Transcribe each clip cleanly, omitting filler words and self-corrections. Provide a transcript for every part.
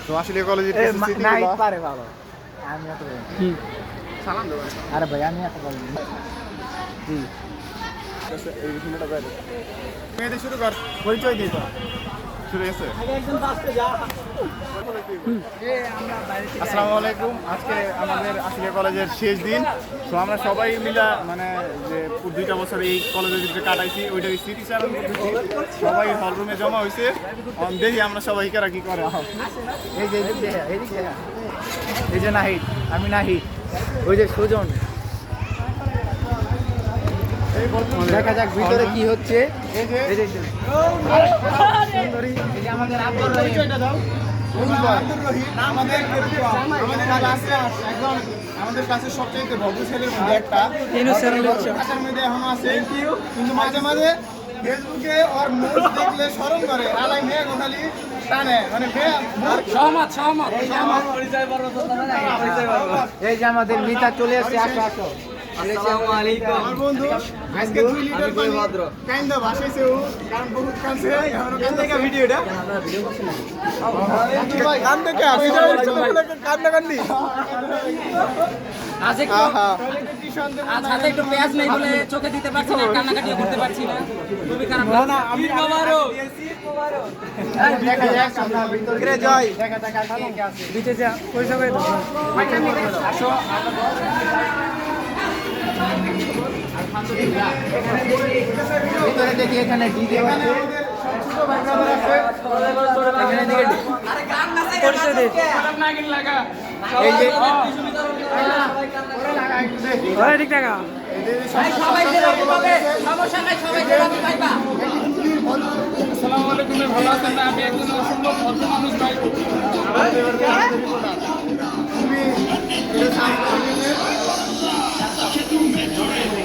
তো আসলে কলেজের নাই পারে ভালো আমি এত কি সালাম দেব আরে ভাই আমি এত বলি জি এই ভিডিওটা বাইরে মেয়েদের শুরু কর পরিচয় দিই তো শুরু হয়েছে আগে একদম বাসতে যা আসসালামু আলাইকুম আজকে আমাদের আসলে কলেজের শেষ দিন তো আমরা সবাই মিলে মানে যে 2টা বছর এই কলেজের ভিতরে কাটাইছি ওইটার স্মৃতিচারণ করতেছি সবাই হল রুমে জমা হয়েছে দেখি আমরা সবাই কারা কি করে এই যে এই যে নাহিদ আমি নাহিদ ওই যে সুজন দেখা যাক ভিতরে কি হচ্ছে এই যে এই যে সুন্দরী এই যে আমাদের আব্দুর রহিম দাও আব্দুর রহিম আমাদের ক্লাসে একদম আমাদের ক্লাসের সবচেয়ে ভদ্র ছেলের মধ্যে একটা ক্লাসের মধ্যে এখনো আছে কিন্তু মাঝে মাঝে ফেসবুকে ওর মুখ দেখলে শরম করে আলাই মেয়ে গোখালি টানে মানে সহমত এই যে আমাদের মিতা চলে আসছে আসো আসো আসসালামু আলাইকুম আমার বন্ধু আজকে 2 লিটার পানি কাইন্দা ভাসাইছে ও কারণ বহুত কাঁদছে এখনো কান্দে কা ভিডিওটা ভিডিও করছি না কান্দে কা কান্দা কান্দি আজ একটু আজ হাতে একটু পেঁয়াজ নেই বলে চোখে দিতে পারছি না কান্নাকাটিও করতে পারছি না খুবই খারাপ না আমি বাবারও দেখা যাক আমরা ভিতরে যাই দেখা যাক আর কে আছে নিচে যা পয়সা করে দাও আসো ভিতরে দেখি এখানে ডিজে আছে ছোট ভাই ব্রাদার আছে এখানে দিকে পরিচয় দে এই যে ওরে ঠিক টাকা সবাই জেলাপি পাবে সমস্যা নাই সবাই জেলাপি পাইবা আসসালামু আলাইকুম ভালো আছেন না আমি একজন অসম্ভব ভদ্র মানুষ ভাই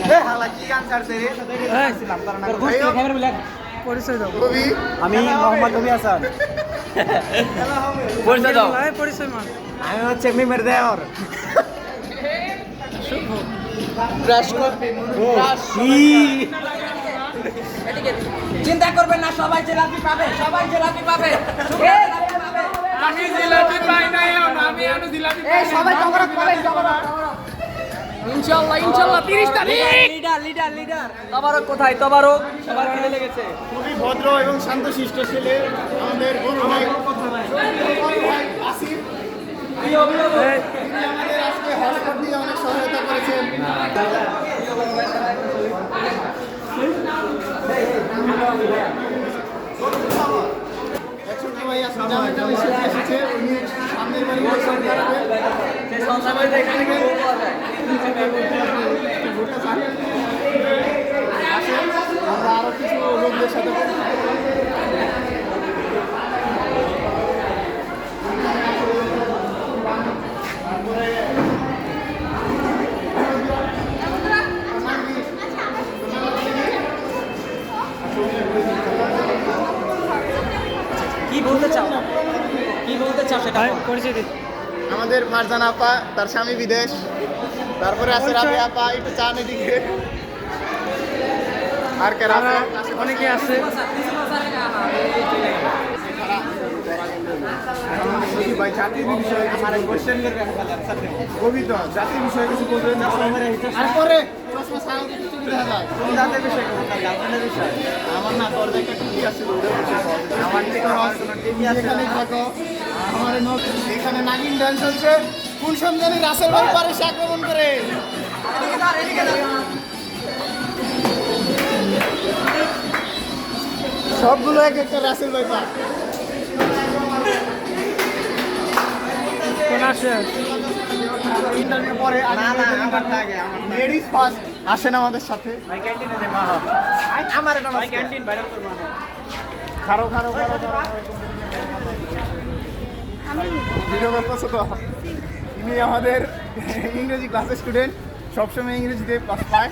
এ হালা কি গান ছাড়ছে রে ছিলাম কারণ পরিচয় দাও কবি আমি মোহাম্মদ রবি হাসান পরিচয় দাও পরিচয় মান আমি হচ্ছে মিমের দেওর চিন্তা করবেন না সবাই জেলাপি পাবে সবাই জেলাপি পাবে আমি জিলাপি পাই নাই আমি আনো জিলাপি পাই সবাই জগরক পাবেন জগরক ইনশাআল্লাহ 30 তারিখ লিডার তবারক কোথায় তবারক সবার খিদে লেগেছে খুবই ভদ্র এবং শান্তশিষ্ট ছেলে আমাদের বড় ভাই আসিফ তিনি আমাদের আজকে হলকট দিয়ে অনেক সহায়তা করেছেন একশো ভাই আসলে জামাইটা এসেছে উনি সামনের বাড়ি বলছেন আমরা আরো কিছু লোকদের সাথে কি বলতে চাও সেটা পরিচয় দে আমাদের ফারজানা আপা তার স্বামী বিদেশ তারপরে আছে রাবি আপা একটু চান এদিকে আর কারা আছে অনেকে আছে ভাই জাতির বিষয়ে কবিতা জাতির বিষয়ে কিছু বলবেন আর পরে প্রশ্ন ছাড়াও কিছু দেখা যায় কোন জাতির বিষয়ে গার্লফ্রেন্ডের বিষয় আমার না তোর একটা টিভি আছে আমার টিভি এখানে থাকো আমার এখানে নাগিন ডান্স হচ্ছে কোন সন্ধানী রাসেল ভাই পারে সে আক্রমণ করে সবগুলো এক একটা রাসেল ভাই পা কোন আছে ইন্টারভিউ পরে লেডিস ফার্স্ট আসেন আমাদের সাথে ভাই ক্যান্টিনে দে মা আমার এটা ভাই ক্যান্টিন বাইরে করব না খারো ভিডিও করতেছো তো ইনি আমাদের ইংরেজি ক্লাসের স্টুডেন্ট সবসময় ইংরেজিতে পাস পায়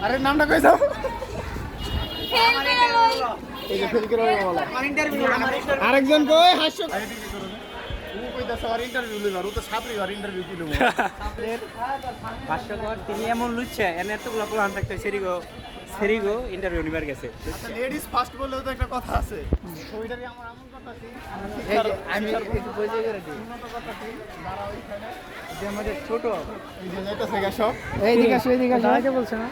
আরে নামটা কই যাও এই যে ফেল করে বলা আরেকজন কই হাস্য ইন্টারভিউ লিবার ও তো ছাত্রী আর ইন্টারভিউ কি লব ভাষ্যকর তিনি এমন লুচ্ছে এনে এতগুলো প্ল্যান থাকতে সেরিগো সেরিগো ইন্টারভিউ নিবার গেছে। আচ্ছা লেডিস ফার্স্ট বললেও তো একটা কথা আছে, ওইটারই আমার এমন কথা আছে আমি একটু পরিচয় করে দিই। যারা ওইখানে যে আমাদের ছোট এই যে যাইতেছে গা সব এইদিকে আসো, এইদিকে আসো। বলছে না